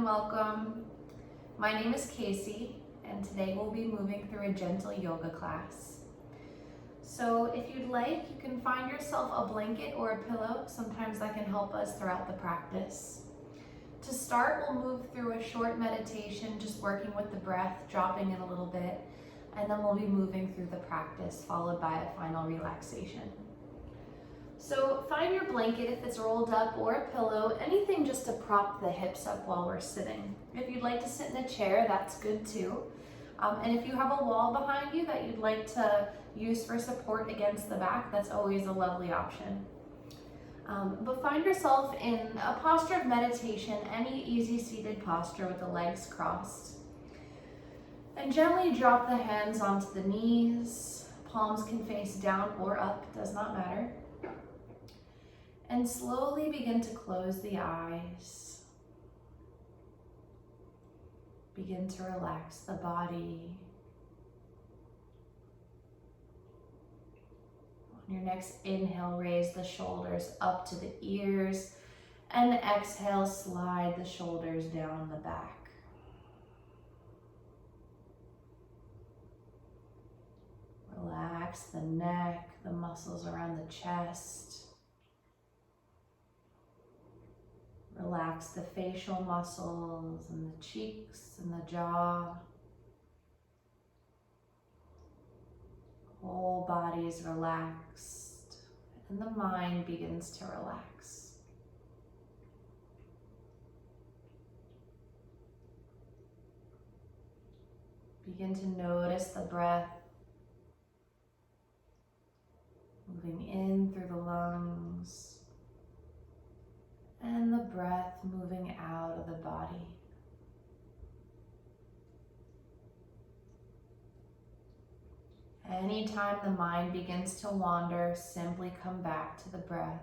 welcome. My name is Kacie, and today we'll be moving through a gentle yoga class. So if you'd like, you can find yourself a blanket or a pillow. Sometimes that can help us throughout the practice. To start, we'll move through a short meditation, just working with the breath, dropping it a little bit, and then we'll be moving through the practice, followed by a final relaxation. So find your blanket if it's rolled up or a pillow, anything just to prop the hips up while we're sitting. If you'd like to sit in a chair, that's good too. And if you have a wall behind you that you'd like to use for support against the back, that's always a lovely option. But find yourself in a posture of meditation, any easy seated posture with the legs crossed. And gently drop the hands onto the knees. Palms can face down or up, does not matter. And slowly begin to close the eyes. Begin to relax the body. On your next inhale, raise the shoulders up to the ears, and exhale, slide the shoulders down the back. Relax the neck, the muscles around the chest. Relax the facial muscles and the cheeks and the jaw. Whole body is relaxed and the mind begins to relax. Begin to notice the breath moving in through the lungs, and the breath moving out of the body. Anytime the mind begins to wander, simply come back to the breath.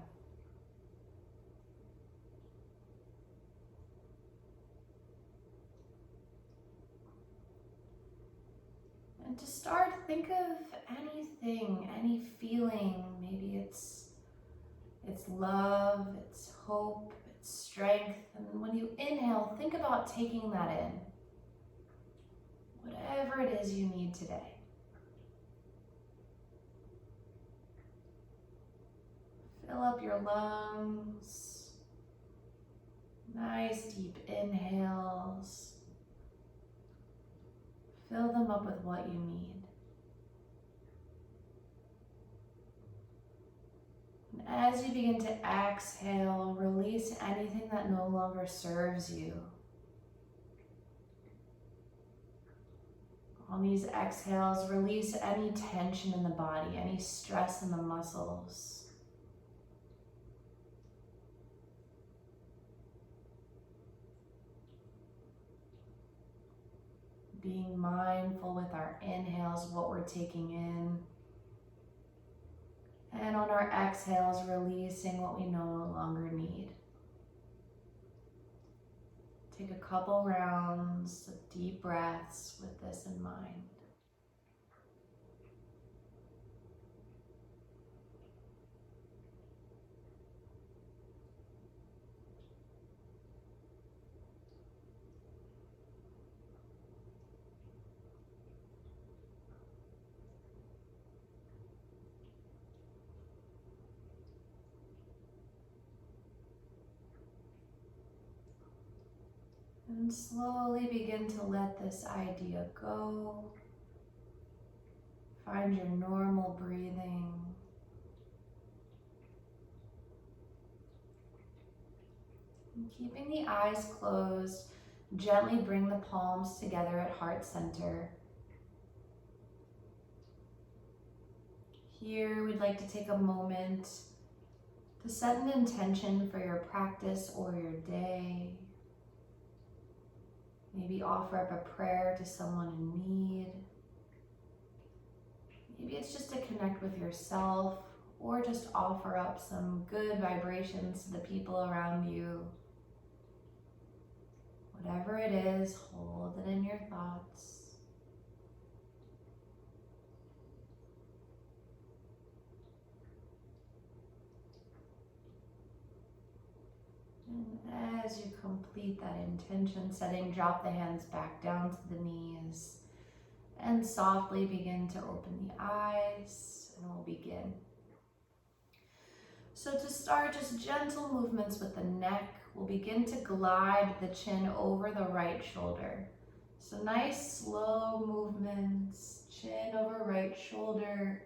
And to start, think of anything, any feeling. Maybe it's love, it's hope, it's strength. And when you inhale, think about taking that in. Whatever it is you need today. Fill up your lungs. Nice deep inhales. Fill them up with what you need. And as you begin to exhale, release anything that no longer serves you. On these exhales, release any tension in the body, any stress in the muscles. Being mindful with our inhales, what we're taking in. And on our exhales, releasing what we no longer need. Take a couple rounds of deep breaths with this in mind. And slowly begin to let this idea go. Find your normal breathing. And keeping the eyes closed, gently bring the palms together at heart center. Here, we'd like to take a moment to set an intention for your practice or your day. Maybe offer up a prayer to someone in need. Maybe it's just to connect with yourself, or just offer up some good vibrations to the people around you. Whatever it is, hold it in your thoughts. And as you complete that intention setting, drop the hands back down to the knees and softly begin to open the eyes, and we'll begin. So to start, just gentle movements with the neck. We'll begin to glide the chin over the right shoulder. So nice slow movements, chin over right shoulder.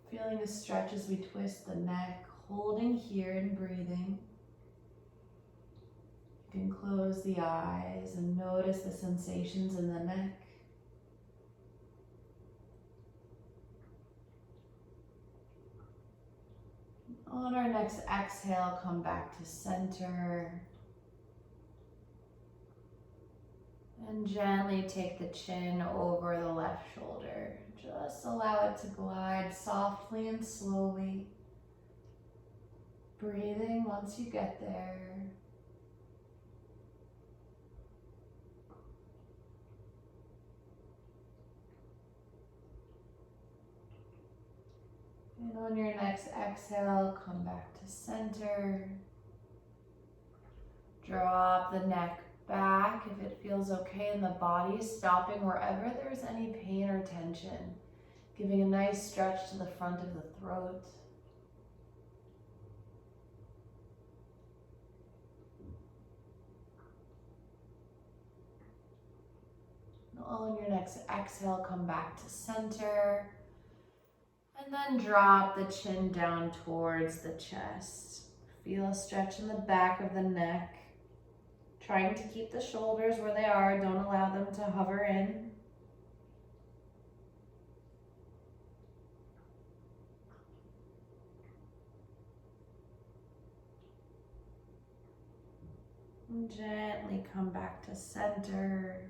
Feeling a stretch as we twist the neck, holding here and breathing. You can close the eyes and notice the sensations in the neck. On our next exhale, come back to center. And gently take the chin over the left shoulder. Just allow it to glide softly and slowly. Breathing once you get there. And on your next exhale, come back to center. Drop the neck back if it feels okay in the body, stopping wherever there's any pain or tension. Giving a nice stretch to the front of the throat. And on your next exhale, come back to center. And then drop the chin down towards the chest. Feel a stretch in the back of the neck. Trying to keep the shoulders where they are. Don't allow them to hover in. And gently come back to center.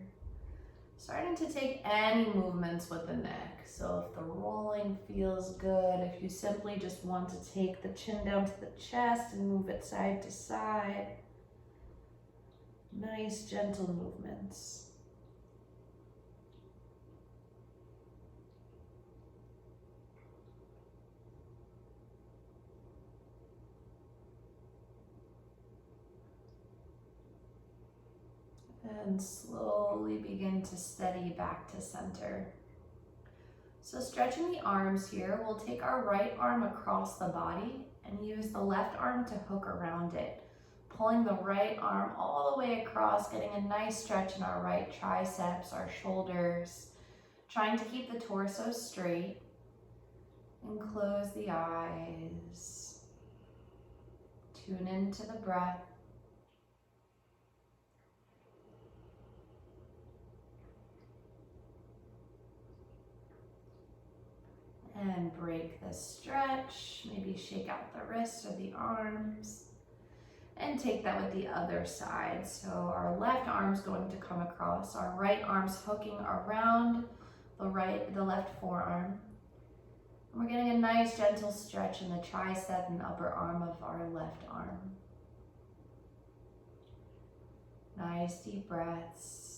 Starting to take any movements with the neck. So if the rolling feels good, if you simply just want to take the chin down to the chest and move it side to side. Nice gentle movements. And slowly begin to steady back to center. So stretching the arms here, we'll take our right arm across the body and use the left arm to hook around it. Pulling the right arm all the way across, getting a nice stretch in our right triceps, our shoulders. Trying to keep the torso straight. And close the eyes. Tune into the breath. And break the stretch. Maybe shake out the wrists or the arms. And take that with the other side. So our left arm's going to come across. Our right arm's hooking around the left forearm. And we're getting a nice gentle stretch in the tricep and upper arm of our left arm. Nice deep breaths.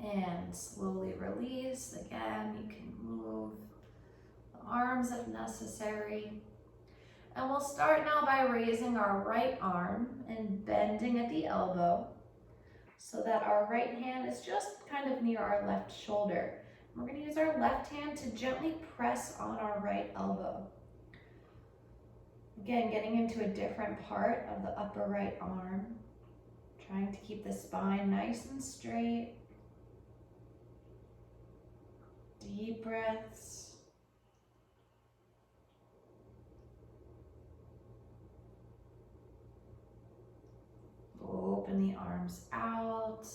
And slowly release. Again, you can move the arms if necessary. And we'll start now by raising our right arm and bending at the elbow so that our right hand is just kind of near our left shoulder. We're going to use our left hand to gently press on our right elbow. Again, getting into a different part of the upper right arm. Trying to keep the spine nice and straight. Deep breaths. Open the arms out.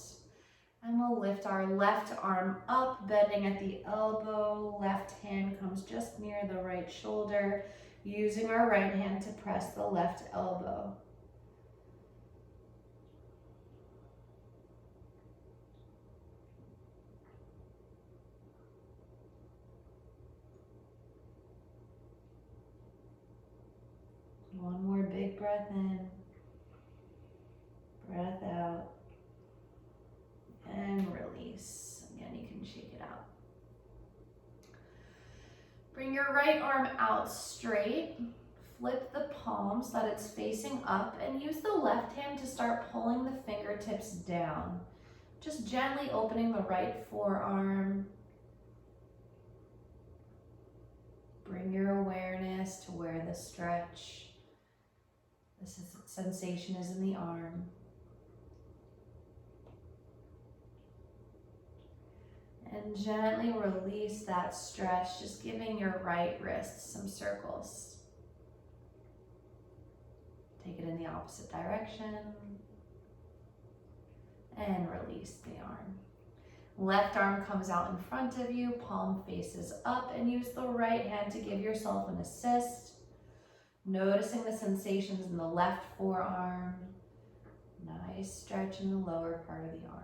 And we'll lift our left arm up, bending at the elbow. Left hand comes just near the right shoulder, using our right hand to press the left elbow. One more big breath in, breath out, and release. Again, you can shake it out. right arm out straight. Flip the palm so that it's facing up and use the left hand to start pulling the fingertips down. Just gently opening the right forearm. Bring your awareness to where the stretch, sensation is in the arm. And gently release that stretch, just giving your right wrist some circles. Take it in the opposite direction. And release the arm. Left arm comes out in front of you, palm faces up, and use the right hand to give yourself an assist. Noticing the sensations in the left forearm. Nice stretch in the lower part of the arm.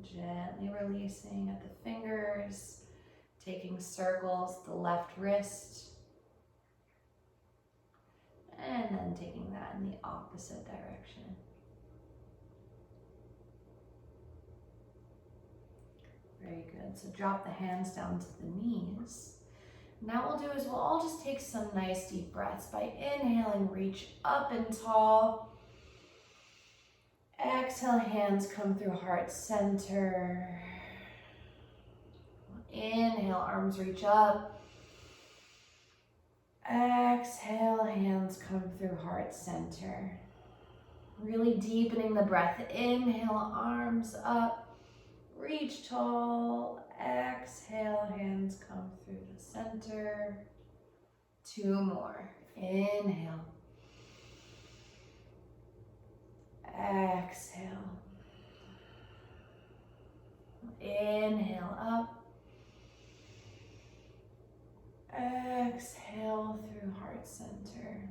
Gently releasing at the fingers, taking circles, the left wrist, and then taking that in the opposite direction. Very good. So drop the hands down to the knees. Now what we'll do is we'll all just take some nice deep breaths. By inhaling, reach up and tall. Exhale, hands come through heart center. Inhale, arms reach up. Exhale, hands come through heart center. Really deepening the breath. Inhale, arms up. Reach tall. Exhale, hands come through the center. 2 more. Inhale. Exhale. Inhale up. Exhale through heart center.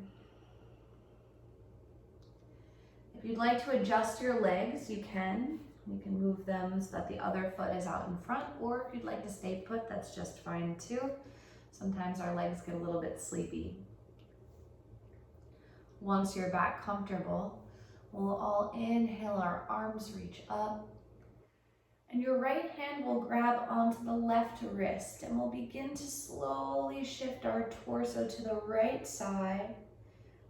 If you'd like to adjust your legs, you can. You can move them so that the other foot is out in front, or if you'd like to stay put, that's just fine too. Sometimes our legs get a little bit sleepy. Once you're back comfortable, we'll all inhale, our arms reach up. And your right hand will grab onto the left wrist, and we'll begin to slowly shift our torso to the right side.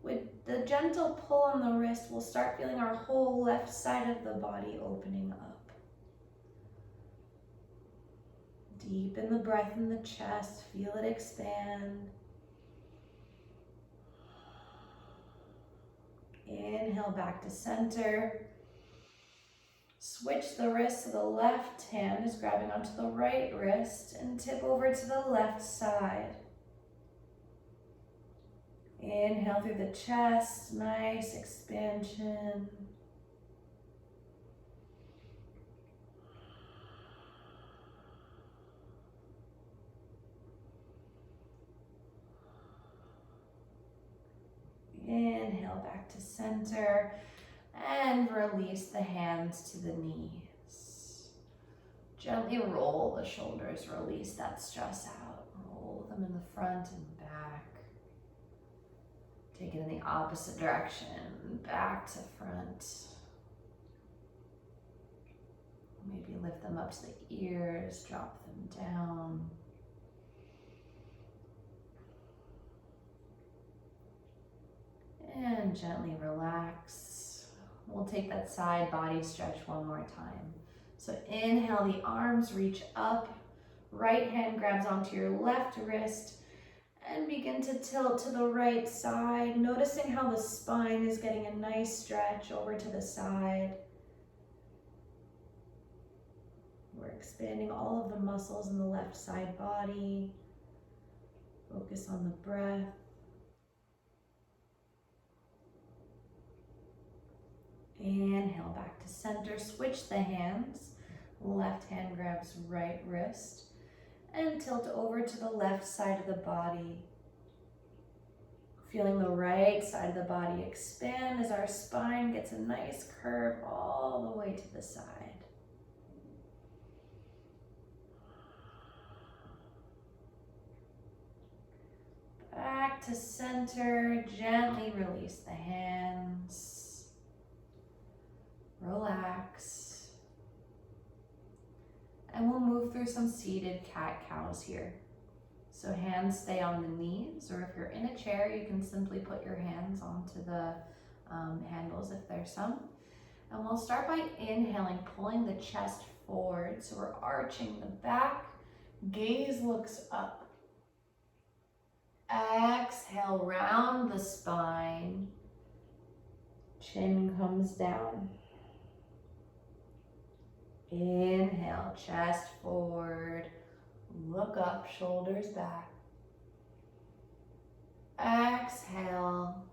With the gentle pull on the wrist, we'll start feeling our whole left side of the body opening up. Deepen the breath in the chest, feel it expand. Inhale back to center. Switch the wrist so the left hand is grabbing onto the right wrist and tip over to the left side. Inhale through the chest, nice expansion. Inhale back to center and release the hands to the knees. Gently roll the shoulders, release that stress out. Roll them in the front and back. Take it in the opposite direction, back to front. Maybe lift them up to the ears, drop them down. And gently relax. We'll take that side body stretch one more time. So inhale, the arms reach up. Right hand grabs onto your left wrist and begin to tilt to the right side, noticing how the spine is getting a nice stretch over to the side. We're expanding all of the muscles in the left side body. Focus on the breath. Inhale back to center, switch the hands. Left hand grabs right wrist and tilt over to the left side of the body. Feeling the right side of the body expand as our spine gets a nice curve all the way to the side. Back to center, gently release the hands. relax. And we'll move through some seated cat-cows here. So hands stay on the knees, or if you're in a chair, you can simply put your hands onto the handles if there's some. And we'll start by inhaling, pulling the chest forward. So we're arching the back, gaze looks up. Exhale, round the spine. Chin comes down. Inhale, chest forward. Look up, shoulders back. Exhale,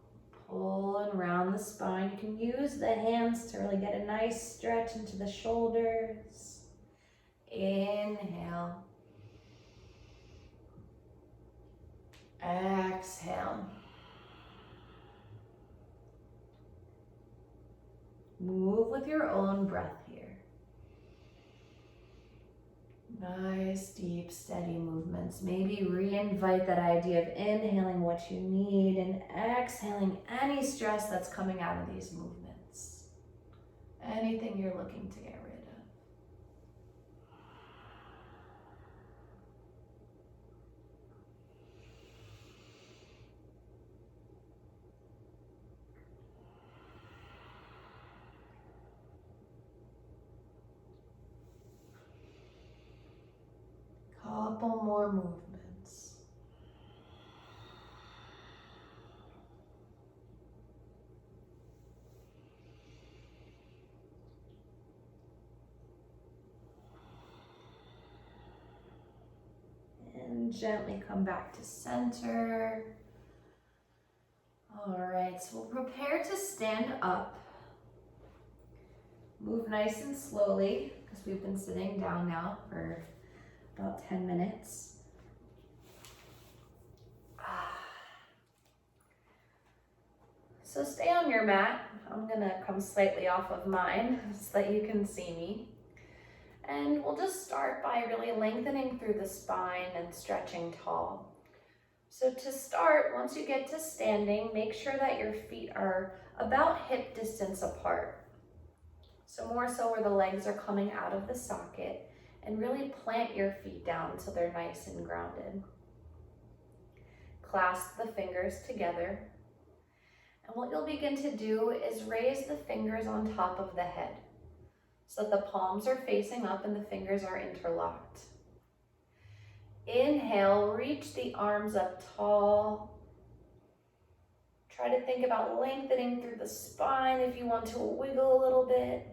pull and round the spine. You can use the hands to really get a nice stretch into the shoulders. Inhale. Exhale. Move with your own breath here. Nice, deep, steady movements. Maybe re-invite that idea of inhaling what you need and exhaling any stress that's coming out of these movements. Anything you're looking to get rid of. Couple more movements. And gently come back to center. All right, so we'll prepare to stand up. Move nice and slowly, because we've been sitting down now for about 10 minutes. So stay on your mat. I'm gonna come slightly off of mine so that you can see me. And we'll just start by really lengthening through the spine and stretching tall. So to start, once you get to standing, make sure that your feet are about hip distance apart. So more so where the legs are coming out of the socket, and really plant your feet down so they're nice and grounded. Clasp the fingers together. And what you'll begin to do is raise the fingers on top of the head so that the palms are facing up and the fingers are interlocked. Inhale, reach the arms up tall. Try to think about lengthening through the spine if you want to wiggle a little bit.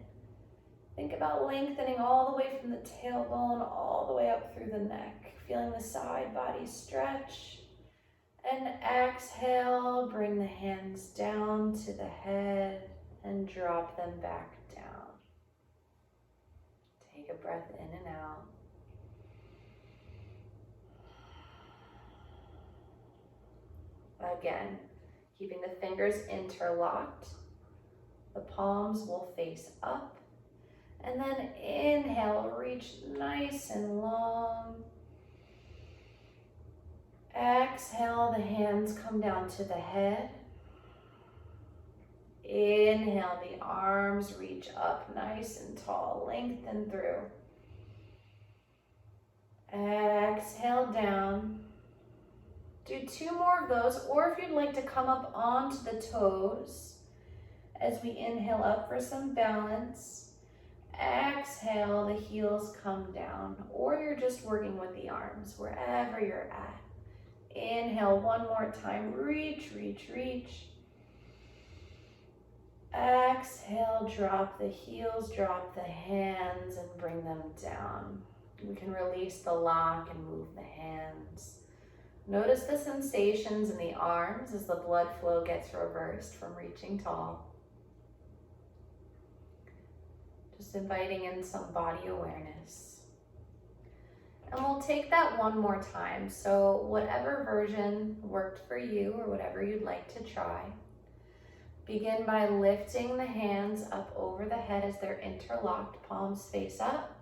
Think about lengthening all the way from the tailbone all the way up through the neck, feeling the side body stretch. And exhale, bring the hands down to the head and drop them back down. Take a breath in and out. Again, keeping the fingers interlocked. The palms will face up. And then inhale, reach nice and long. Exhale, the hands come down to the head. Inhale, the arms reach up nice and tall, lengthen through. Exhale down. Do 2 more of those, or if you'd like to come up onto the toes as we inhale up for some balance. Exhale, the heels come down, or you're just working with the arms, wherever you're at. Inhale one more time, reach, reach, reach. Exhale, drop the heels, drop the hands, and bring them down. We can release the lock and move the hands. Notice the sensations in the arms as the blood flow gets reversed from reaching tall. Just inviting in some body awareness. And we'll take that one more time. So whatever version worked for you or whatever you'd like to try. Begin by lifting the hands up over the head as they're interlocked, palms face up.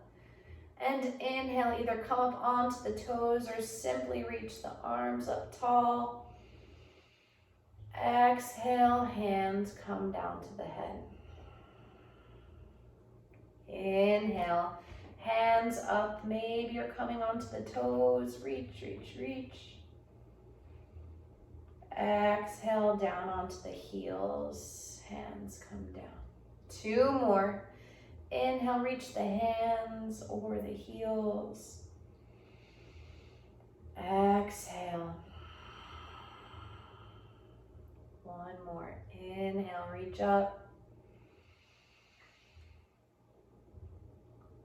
And inhale, either come up onto the toes or simply reach the arms up tall. Exhale, hands come down to the head. Inhale, hands up. Maybe you're coming onto the toes. Reach, reach, reach. Exhale, down onto the heels. Hands come down. 2 more. Inhale, reach the hands over the heels. Exhale. 1 more. Inhale, reach up.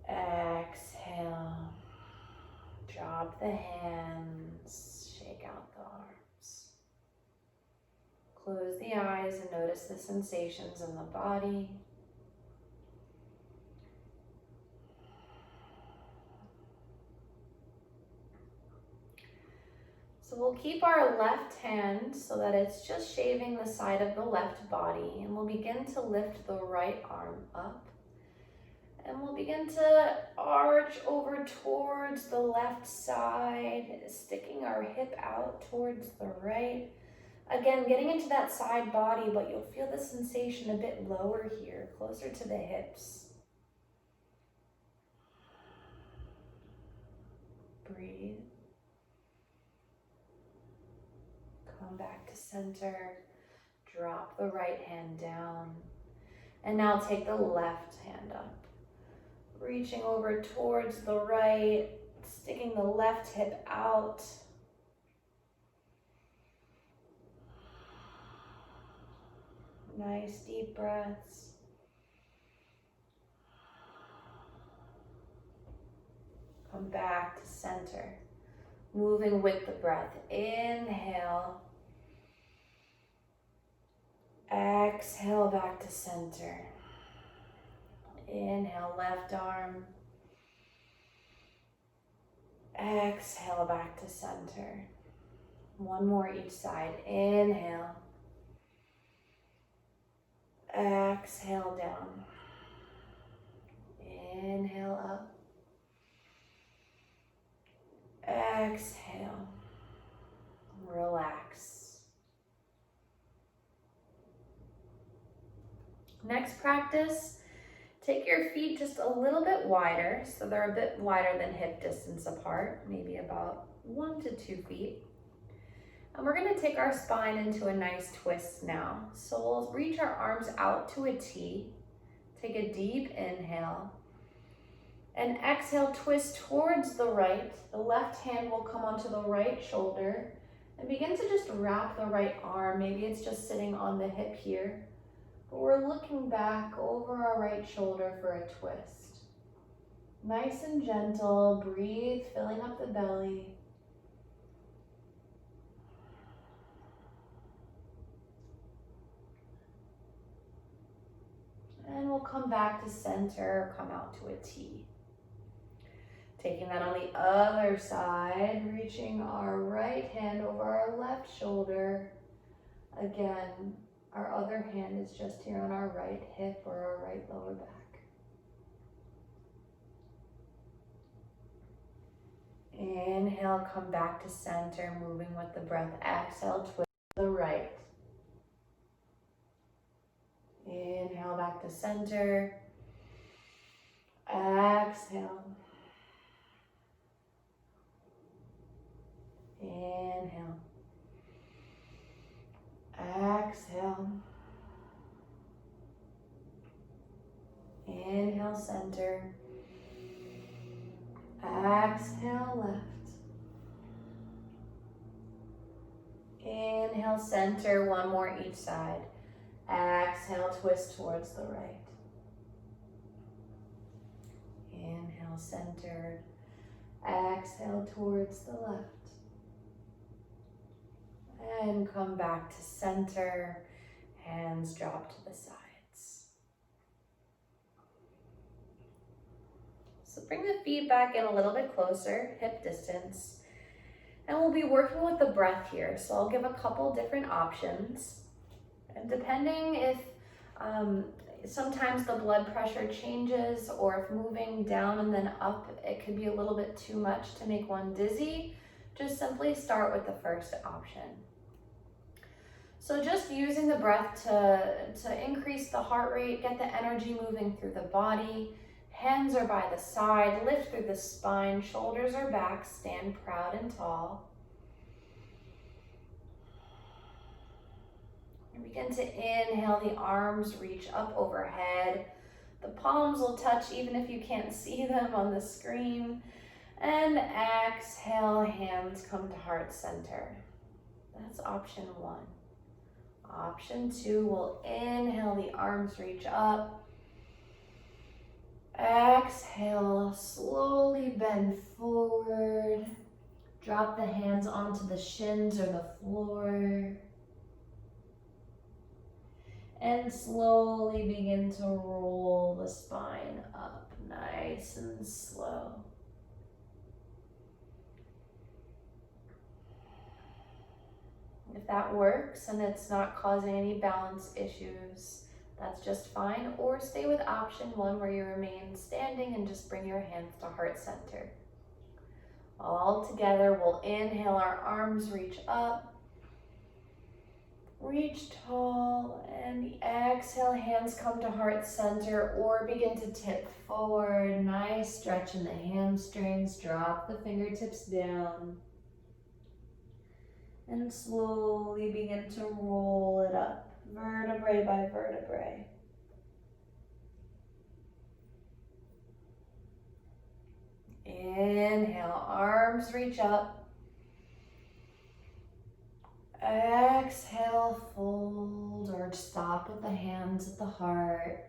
Exhale. Drop the hands. Shake out the arms. Close the eyes and notice the sensations in the body. So we'll keep our left hand so that it's just shaving the side of the left body, and we'll begin to lift the right arm up. And we'll begin to arch over towards the left side, sticking our hip out towards the right. Again, getting into that side body, but you'll feel the sensation a bit lower here, closer to the hips. Breathe. Come back to center. Drop the right hand down. And now take the left hand up. Reaching over towards the right, sticking the left hip out. Nice deep breaths. Come back to center. Moving with the breath. Inhale. Exhale back to center. Inhale, left arm. Exhale back to center. 1 more each side. Inhale. Exhale down. Inhale up. Exhale. Relax. Next practice, take your feet just a little bit wider, so they're a bit wider than hip distance apart, maybe about 1 to 2 feet. And we're gonna take our spine into a nice twist now. So we'll reach our arms out to a T, take a deep inhale, and exhale, twist towards the right. The left hand will come onto the right shoulder, and begin to just wrap the right arm. Maybe it's just sitting on the hip here. But we're looking back over our right shoulder for a twist. Nice and gentle, breathe, filling up the belly. And we'll come back to center, come out to a T. Taking that on the other side, reaching our right hand over our left shoulder. Again, our other hand is just here on our right hip or our right lower back. Inhale, come back to center, moving with the breath. Exhale, twist to the right. Inhale, back to center. Exhale. Inhale. Exhale. Inhale, center. Exhale, left. Inhale, center. 1 more each side. Exhale, twist towards the right. Inhale, centered. Exhale, towards the left. And come back to center. Hands drop to the sides. So bring the feet back in a little bit closer, hip distance. And we'll be working with the breath here. So I'll give a couple different options. And depending if sometimes the blood pressure changes, or if moving down and then up, it could be a little bit too much to make one dizzy, just simply start with the first option. So just using the breath to increase the heart rate, get the energy moving through the body. Hands are by the side, lift through the spine, shoulders are back, stand proud and tall. And begin to inhale, the arms reach up overhead. The palms will touch even if you can't see them on the screen. And exhale, hands come to heart center. That's option 1. Option 2, we'll inhale, the arms reach up. Exhale, slowly bend forward. Drop the hands onto the shins or the floor. And slowly begin to roll the spine up, nice and slow. If that works and it's not causing any balance issues, that's just fine. Or stay with option 1 where you remain standing and just bring your hands to heart center. All together, we'll inhale, our arms reach up. Reach tall, and exhale, hands come to heart center or begin to tip forward. Nice stretch in the hamstrings, drop the fingertips down. And slowly begin to roll it up, vertebrae by vertebrae. Inhale, arms reach up. Exhale, fold or stop with the hands at the heart.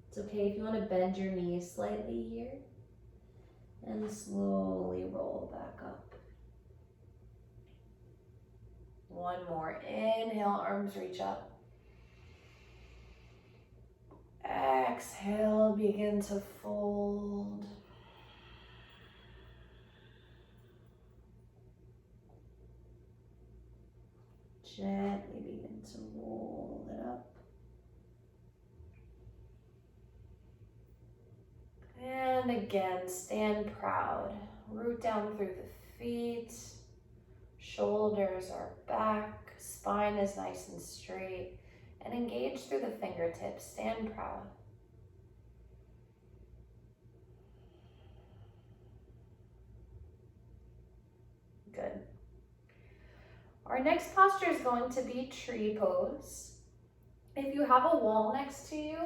It's okay if you want to bend your knees slightly here and slowly roll back up. One more. Inhale, arms reach up. Exhale, begin to fold. Gently begin to roll it up. And again, stand proud. Root down through the feet. Shoulders are back. Spine is nice and straight. And engage through the fingertips. Stand proud. Good. Our next posture is going to be tree pose. If you have a wall next to you,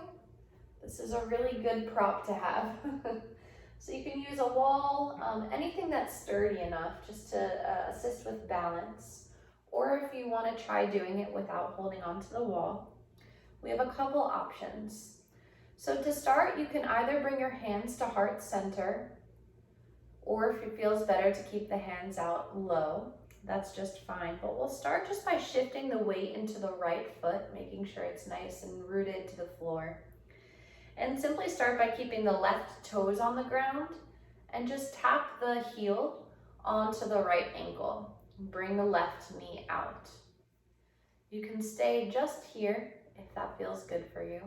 this is a really good prop to have. So you can use a wall, anything that's sturdy enough just to assist with balance. Or if you want to try doing it without holding onto the wall, we have a couple options. So to start, you can either bring your hands to heart center, or if it feels better to keep the hands out low, that's just fine. But we'll start just by shifting the weight into the right foot, making sure it's nice and rooted to the floor. And simply start by keeping the left toes on the ground and just tap the heel onto the right ankle. Bring the left knee out. You can stay just here if that feels good for you.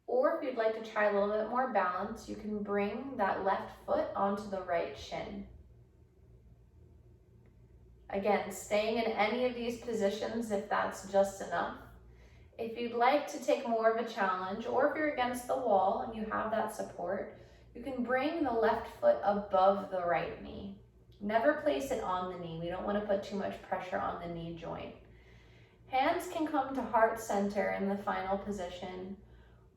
Or if you'd like to try a little bit more balance, you can bring that left foot onto the right shin. Again, staying in any of these positions if that's just enough. If you'd like to take more of a challenge, or if you're against the wall and you have that support, you can bring the left foot above the right knee. Never place it on the knee. We don't want to put too much pressure on the knee joint. Hands can come to heart center in the final position,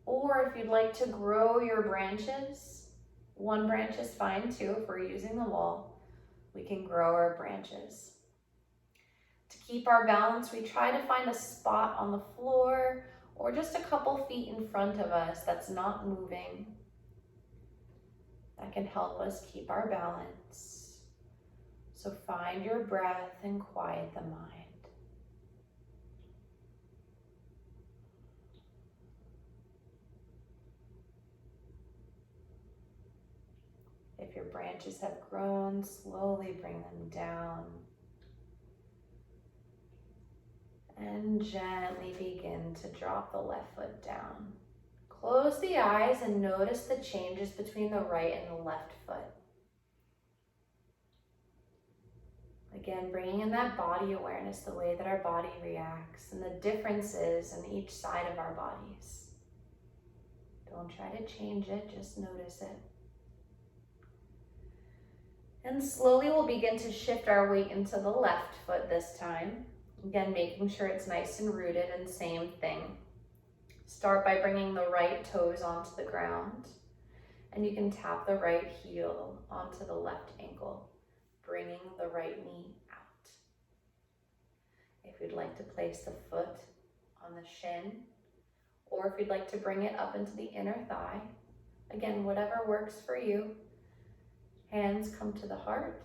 or if you'd like to grow your branches, one branch is fine too if we're using the wall. We can grow our branches. To keep our balance, we try to find a spot on the floor or just a couple feet in front of us that's not moving. That can help us keep our balance. So find your breath and quiet the mind. If your branches have grown, slowly bring them down. And gently begin to drop the left foot down. Close the eyes and notice the changes between the right and the left foot. Again, bringing in that body awareness, the way that our body reacts and the differences in each side of our bodies. Don't try to change it, just notice it. And slowly we'll begin to shift our weight into the left foot this time. Again, making sure it's nice and rooted, and same thing. Start by bringing the right toes onto the ground, and you can tap the right heel onto the left ankle, bringing the right knee out. If you'd like to place the foot on the shin, or if you'd like to bring it up into the inner thigh, again, whatever works for you. Hands come to the heart.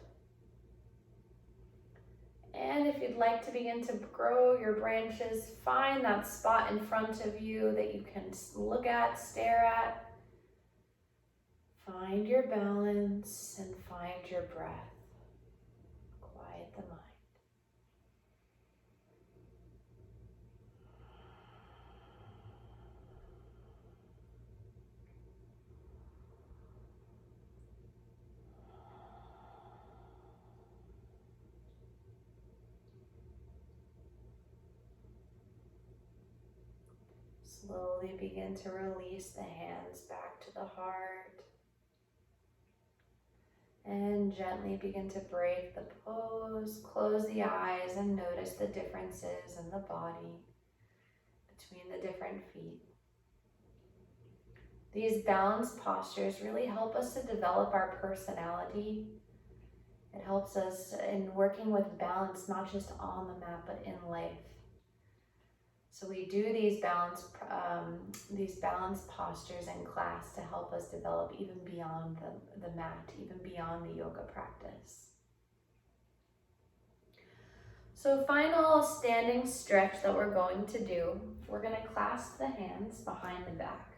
And if you'd like to begin to grow your branches, find that spot in front of you that you can look at, stare at. Find your balance and find your breath. Quiet the mind. Slowly begin to release the hands back to the heart. And gently begin to break the pose. Close the eyes and notice the differences in the body between the different feet. These balanced postures really help us to develop our personality. It helps us in working with balance, not just on the mat, but in life. So we do these balanced postures in class to help us develop even beyond the mat, even beyond the yoga practice. So final standing stretch that we're going to do, we're going to clasp the hands behind the back.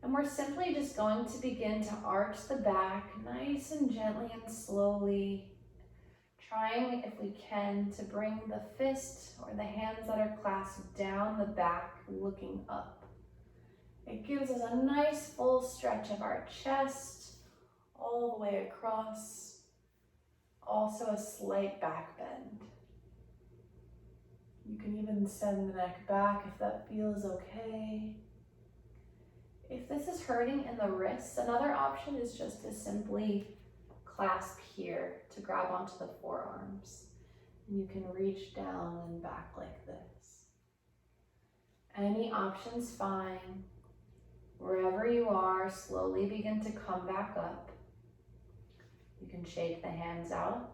And we're simply just going to begin to arch the back nice and gently and slowly, trying, if we can, to bring the fist or the hands that are clasped down the back, looking up. It gives us a nice full stretch of our chest all the way across. Also a slight back bend. You can even send the neck back if that feels okay. If this is hurting in the wrists, another option is just to simply clasp here to grab onto the forearms. And you can reach down and back like this. Any option's fine. Wherever you are, slowly begin to come back up. You can shake the hands out.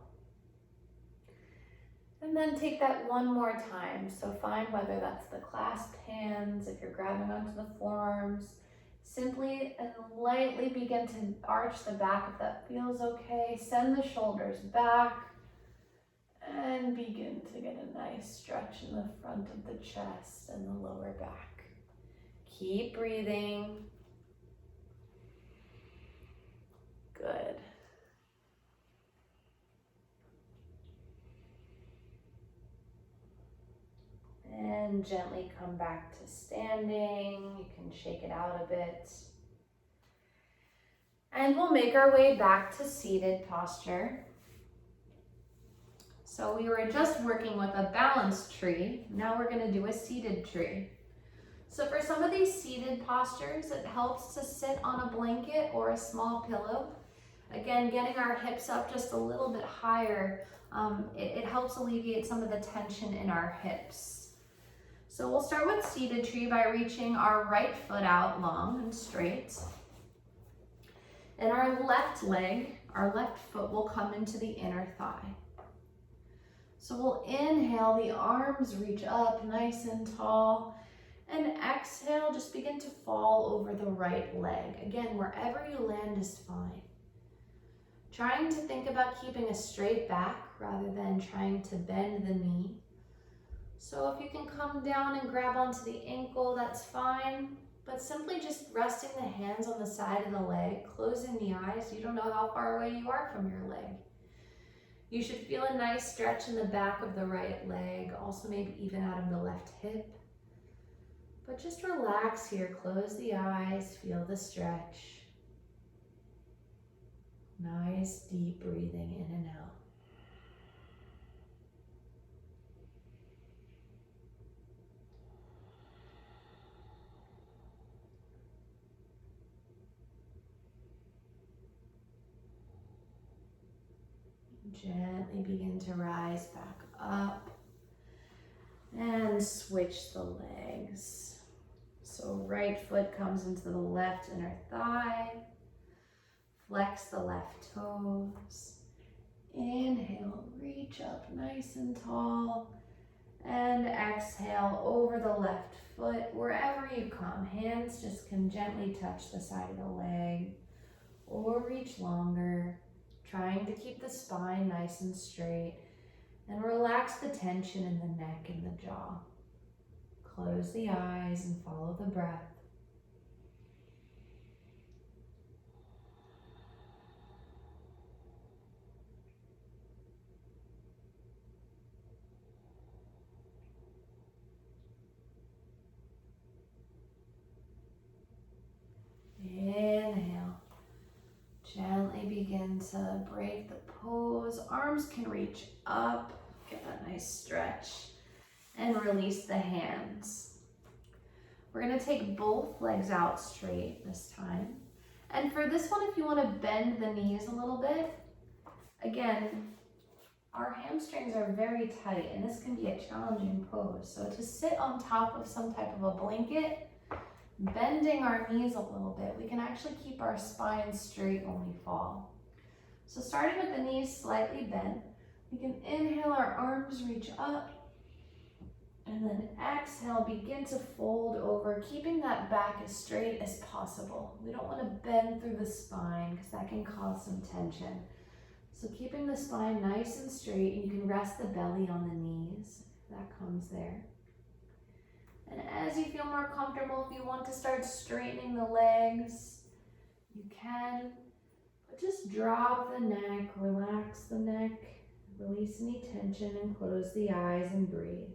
And then take that one more time. So find whether that's the clasped hands, if you're grabbing onto the forearms. Simply and lightly begin to arch the back if that feels okay. Send the shoulders back and begin to get a nice stretch in the front of the chest and the lower back. Keep breathing. Good. And gently come back to standing. You can shake it out a bit. And we'll make our way back to seated posture. So we were just working with a balanced tree. Now we're going to do a seated tree. So for some of these seated postures, it helps to sit on a blanket or a small pillow. Again, getting our hips up just a little bit higher, it helps alleviate some of the tension in our hips. So we'll start with seated tree by reaching our right foot out long and straight. And our left leg, our left foot will come into the inner thigh. So we'll inhale, the arms reach up nice and tall. And exhale, just begin to fall over the right leg. Again, wherever you land is fine. Trying to think about keeping a straight back rather than trying to bend the knee. So if you can come down and grab onto the ankle, that's fine. But simply just resting the hands on the side of the leg, closing the eyes. You don't know how far away you are from your leg. You should feel a nice stretch in the back of the right leg, also maybe even out of the left hip. But just relax here, close the eyes, feel the stretch. Nice deep breathing in and out. Gently begin to rise back up and switch the legs. So right foot comes into the left inner thigh. Flex the left toes. Inhale, reach up nice and tall. And exhale over the left foot, wherever you come. Hands just can gently touch the side of the leg or reach longer, trying to keep the spine nice and straight and relax the tension in the neck and the jaw. Close the eyes and follow the breath. Inhale. Gently begin to break the pose. Arms can reach up. Get a nice stretch. And release the hands. We're going to take both legs out straight this time. And for this one, if you want to bend the knees a little bit, again, our hamstrings are very tight and this can be a challenging pose. So to sit on top of some type of a blanket, bending our knees a little bit, we can actually keep our spine straight when we fall. So starting with the knees slightly bent, we can inhale, our arms reach up, and then exhale, begin to fold over, keeping that back as straight as possible. We don't want to bend through the spine because that can cause some tension. So keeping the spine nice and straight, and you can rest the belly on the knees, if that comes there. And as you feel more comfortable, if you want to start straightening the legs, you can. But just drop the neck, relax the neck, release any tension, and close the eyes and breathe.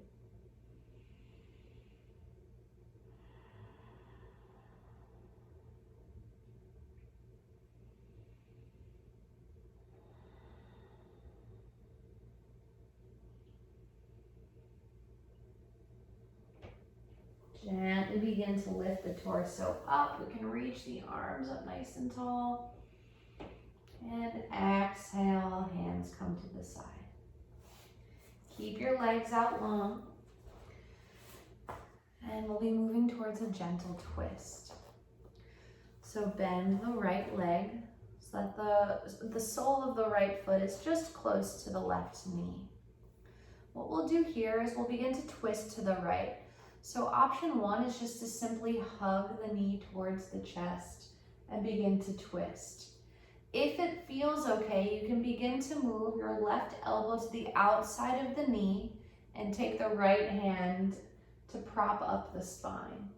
Gently begin to lift the torso up. We can reach the arms up nice and tall. And exhale, hands come to the side. Keep your legs out long. And we'll be moving towards a gentle twist. So bend the right leg so that the sole of the right foot is just close to the left knee. What we'll do here is we'll begin to twist to the right. So option one is just to simply hug the knee towards the chest and begin to twist. If it feels okay, you can begin to move your left elbow to the outside of the knee and take the right hand to prop up the spine.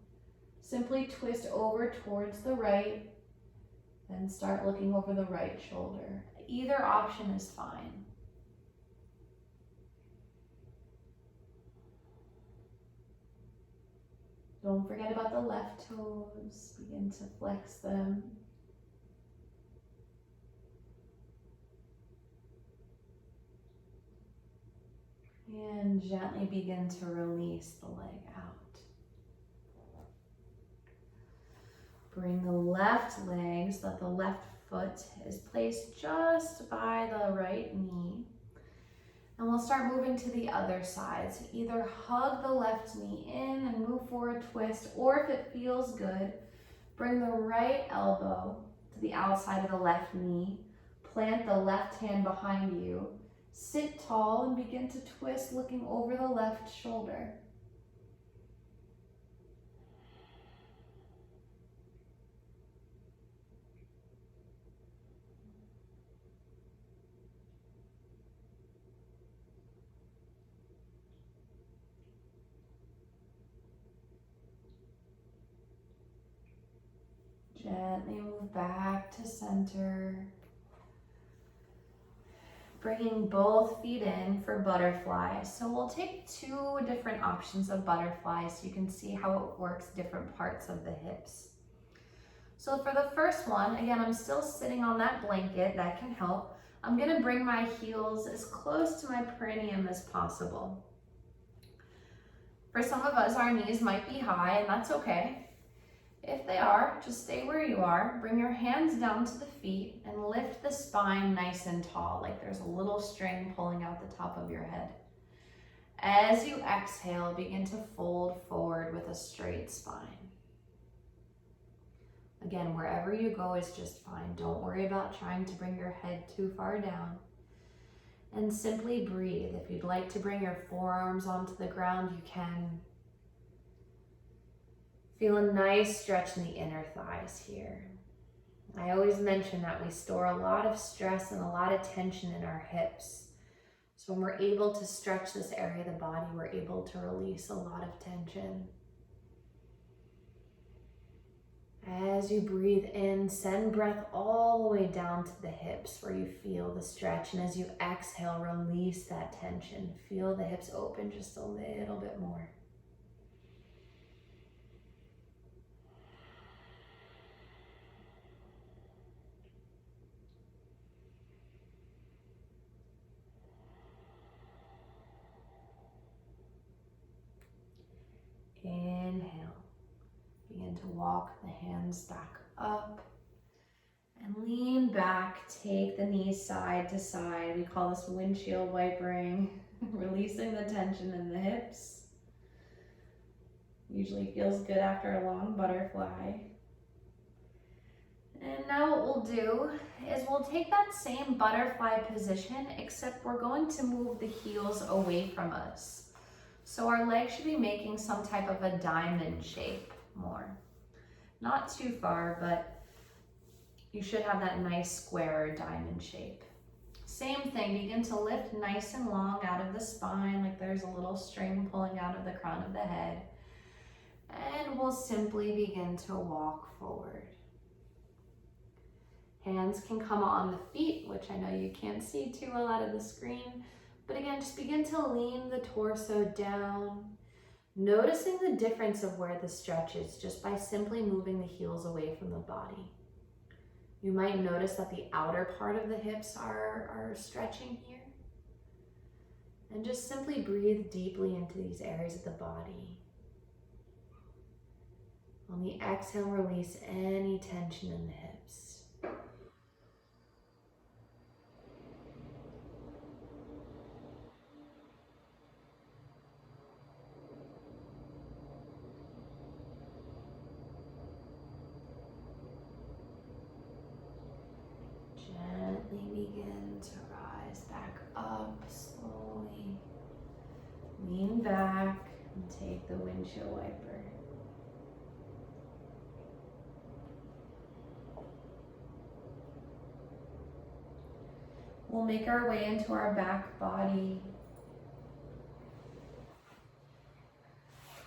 Simply twist over towards the right, then start looking over the right shoulder. Either option is fine. Don't forget about the left toes. Begin to flex them. And gently begin to release the leg out. Bring the left leg so that the left foot is placed just by the right knee. And we'll start moving to the other side. So either hug the left knee in and move forward, twist, or if it feels good, bring the right elbow to the outside of the left knee, plant the left hand behind you, sit tall and begin to twist, looking over the left shoulder. Gently move back to center. Bringing both feet in for butterflies. So we'll take two different options of butterflies so you can see how it works different parts of the hips. So for the first one, again, I'm still sitting on that blanket. That can help. I'm going to bring my heels as close to my perineum as possible. For some of us, our knees might be high, and that's okay. If they are, just stay where you are. Bring your hands down to the feet and lift the spine nice and tall, like there's a little string pulling out the top of your head. As you exhale, begin to fold forward with a straight spine. Again, wherever you go is just fine. Don't worry about trying to bring your head too far down. And simply breathe. If you'd like to bring your forearms onto the ground, you can. Feel a nice stretch in the inner thighs here. I always mention that we store a lot of stress and a lot of tension in our hips. So when we're able to stretch this area of the body, we're able to release a lot of tension. As you breathe in, send breath all the way down to the hips where you feel the stretch. And as you exhale, release that tension. Feel the hips open just a little bit more. Inhale. Begin to walk the hands back up and lean back. Take the knees side to side. We call this windshield wipering, releasing the tension in the hips. Usually feels good after a long butterfly. And now what we'll do is we'll take that same butterfly position, except we're going to move the heels away from us. So our legs should be making some type of a diamond shape more. Not too far, but you should have that nice square diamond shape. Same thing, begin to lift nice and long out of the spine, like there's a little string pulling out of the crown of the head. And we'll simply begin to walk forward. Hands can come on the feet, which I know you can't see too well out of the screen. But again, just begin to lean the torso down, noticing the difference of where the stretch is just by simply moving the heels away from the body. You might notice that the outer part of the hips are stretching here. And just simply breathe deeply into these areas of the body. On the exhale, release any tension in the hips. Gently begin to rise back up slowly. Lean back and take the windshield wiper. We'll make our way into our back body,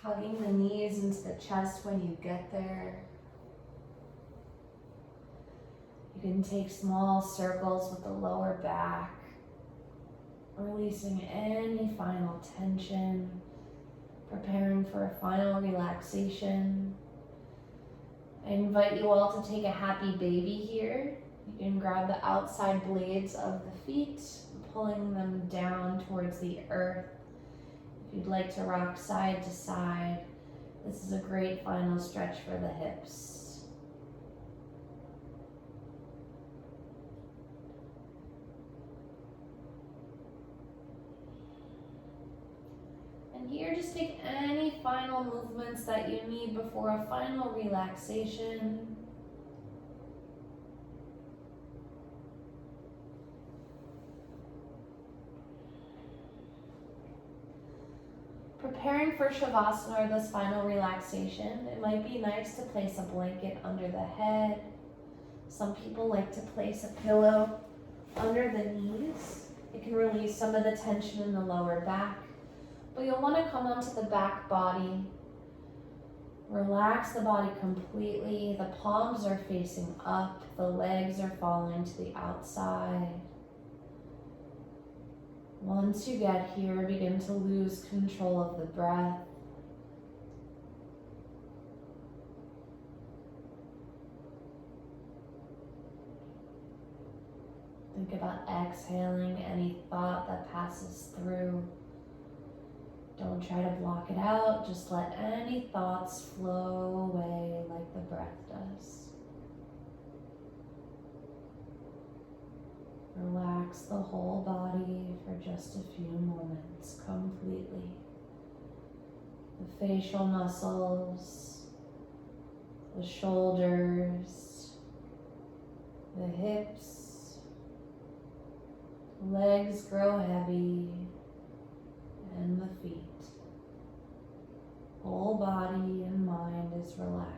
hugging the knees into the chest when you get there. You can take small circles with the lower back, releasing any final tension, preparing for a final relaxation. I invite you all to take a happy baby here. You can grab the outside blades of the feet, pulling them down towards the earth. If you'd like to rock side to side, this is a great final stretch for the hips. And here, just take any final movements that you need before a final relaxation. Preparing for Shavasana, or this final relaxation, it might be nice to place a blanket under the head. Some people like to place a pillow under the knees. It can release some of the tension in the lower back. But you'll want to come onto the back body. Relax the body completely. The palms are facing up. The legs are falling to the outside. Once you get here, begin to lose control of the breath. Think about exhaling any thought that passes through. Don't try to block it out, just let any thoughts flow away like the breath does. Relax the whole body for just a few moments completely. The facial muscles, the shoulders, the hips, legs grow heavy, and the feet. Whole body and mind is relaxed.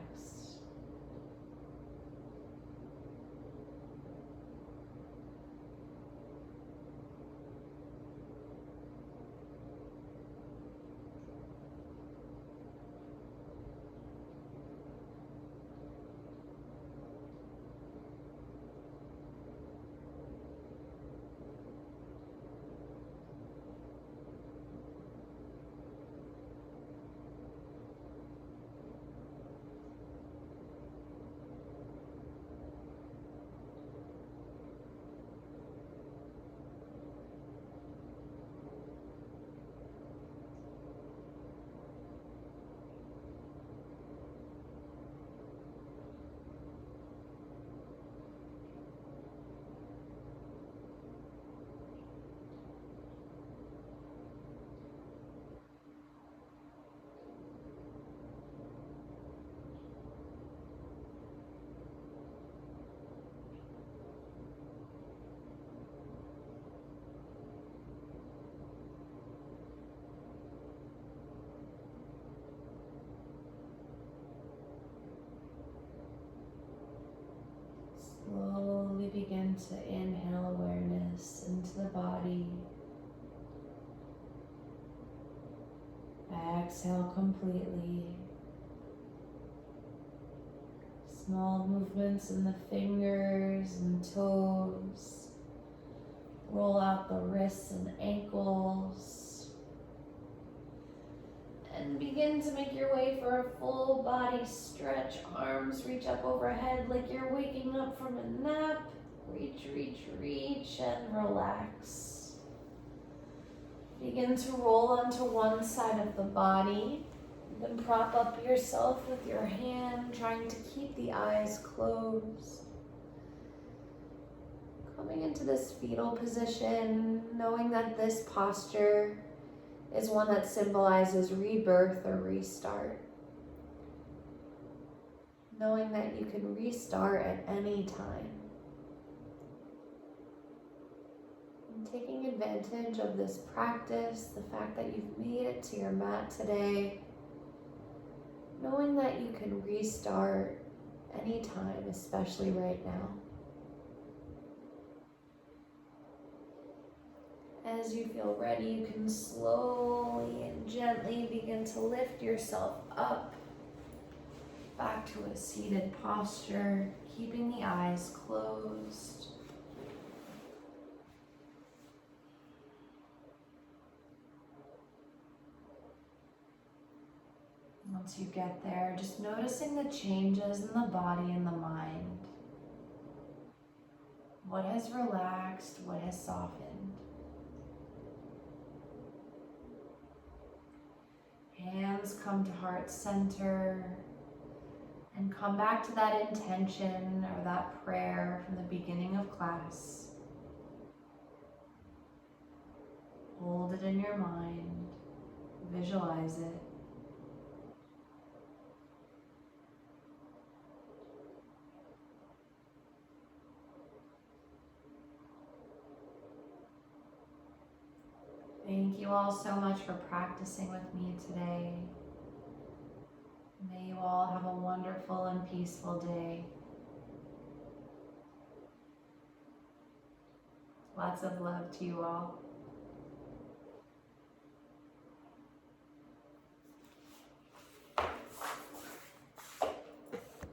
Slowly begin to inhale awareness into the body. Exhale completely. Small movements in the fingers and toes. Roll out the wrists and ankles. And begin to make your way for a full body stretch. Arms reach up overhead like you're waking up from a nap. Reach, reach, reach, and relax. Begin to roll onto one side of the body. Then prop up yourself with your hand, trying to keep the eyes closed. Coming into this fetal position, knowing that this posture is one that symbolizes rebirth or restart. Knowing that you can restart at any time. And taking advantage of this practice, the fact that you've made it to your mat today, knowing that you can restart anytime, especially right now. As you feel ready, you can slowly and gently begin to lift yourself up back to a seated posture, keeping the eyes closed. Once you get there, just noticing the changes in the body and the mind. What has relaxed, what has softened. Hands come to heart center and come back to that intention or that prayer from the beginning of class. Hold it in your mind, visualize it. Thank you all so much for practicing with me today. May you all have a wonderful and peaceful day. Lots of love to you all.